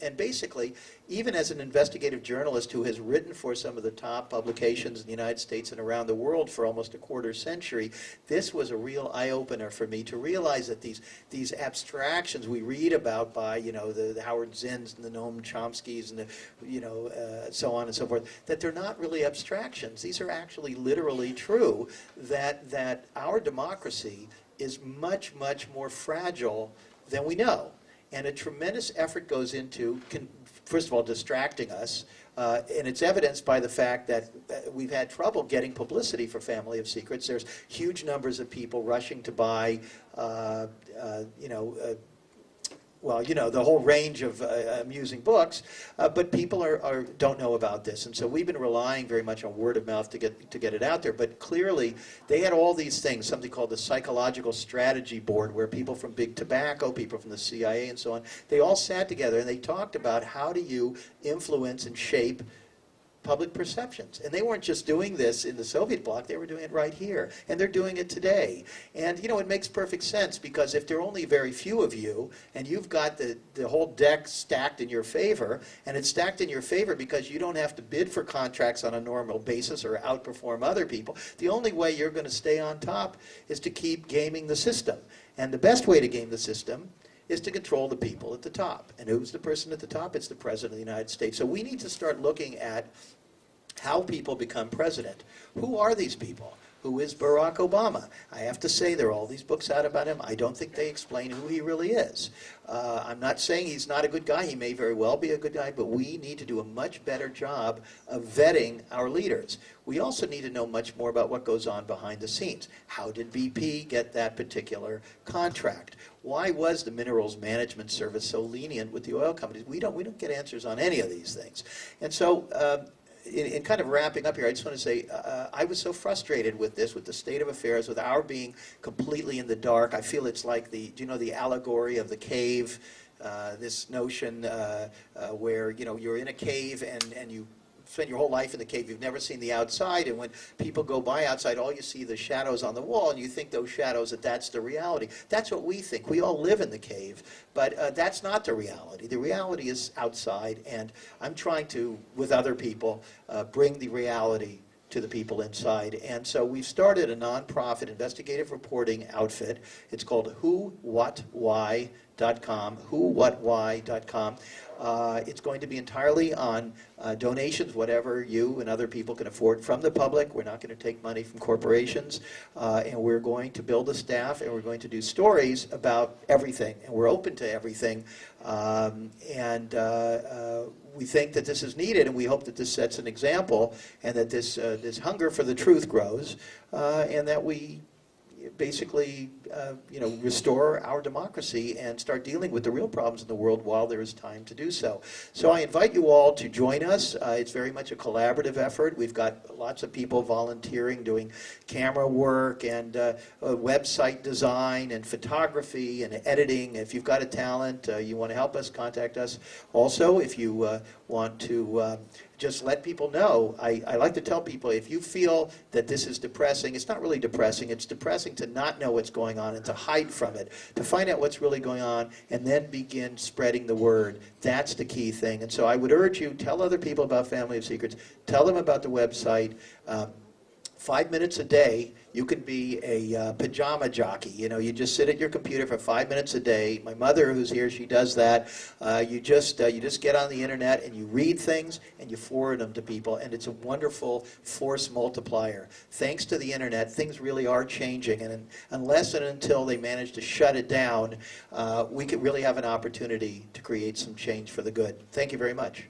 And basically, even as an investigative journalist who has written for some of the top publications in the United States and around the world for almost a quarter century, this was a real eye-opener for me to realize that these abstractions we read about by, the Howard Zinns and the Noam Chomskys and so on and so forth, that they're not really abstractions. These are actually literally true, that our democracy is much, much more fragile than we know. And a tremendous effort goes into, first of all, distracting us. And it's evidenced by the fact that we've had trouble getting publicity for Family of Secrets. There's huge numbers of people rushing to buy, the whole range of amusing books, but people don't know about this, and so we've been relying very much on word of mouth to get it out there. But clearly, they had all these things, something called the Psychological Strategy Board, where people from Big Tobacco, people from the CIA, and so on, they all sat together and they talked about how do you influence and shape public perceptions. And they weren't just doing this in the Soviet bloc, they were doing it right here. And they're doing it today. And it makes perfect sense, because if there are only very few of you, and you've got the whole deck stacked in your favor, and it's stacked in your favor because you don't have to bid for contracts on a normal basis or outperform other people, the only way you're going to stay on top is to keep gaming the system. And the best way to game the system is to control the people at the top. And who's the person at the top? It's the President of the United States. So we need to start looking at how people become president. Who are these people? Who is Barack Obama? I have to say, there are all these books out about him. I don't think they explain who he really is. I'm not saying he's not a good guy. He may very well be a good guy, but we need to do a much better job of vetting our leaders. We also need to know much more about what goes on behind the scenes. How did BP get that particular contract? Why was the Minerals Management Service so lenient with the oil companies? We don't get answers on any of these things. And so, in kind of wrapping up here, I just want to say I was so frustrated with this, with the state of affairs, with our being completely in the dark. I feel it's like the allegory of the cave, this notion where, you're in a cave and you spend your whole life in the cave. You've never seen the outside, and when people go by outside, all you see are the shadows on the wall, and you think those shadows, that's the reality. That's what we think. We all live in the cave, but that's not the reality. The reality is outside, and I'm trying to, with other people, bring the reality to the people inside. And so we've started a nonprofit investigative reporting outfit. It's called whowhatwhy.com, whowhatwhy.com. It's going to be entirely on donations, whatever you and other people can afford from the public. We're not going to take money from corporations. And we're going to build a staff, and we're going to do stories about everything. And we're open to everything. We think that this is needed, and we hope that this sets an example, and that this hunger for the truth grows, and that we basically restore our democracy and start dealing with the real problems in the world while there is time to do so. So I invite you all to join us. It's very much a collaborative effort. We've got lots of people volunteering, doing camera work and website design and photography and editing. If you've got a talent, you want to help us, contact us. Also, if you want to just let people know, I like to tell people, if you feel that this is depressing, it's not really depressing. It's depressing to not know what's going on and to hide from it, to find out what's really going on and then begin spreading the word. That's the key thing. And so I would urge you, tell other people about Family of Secrets. Tell them about the website. 5 minutes a day, you can be a pajama jockey. You just sit at your computer for 5 minutes a day. My mother, who's here, she does that. You just get on the internet and you read things and you forward them to people, and it's a wonderful force multiplier. Thanks to the internet, things really are changing, and unless and until they manage to shut it down, we could really have an opportunity to create some change for the good. Thank you very much.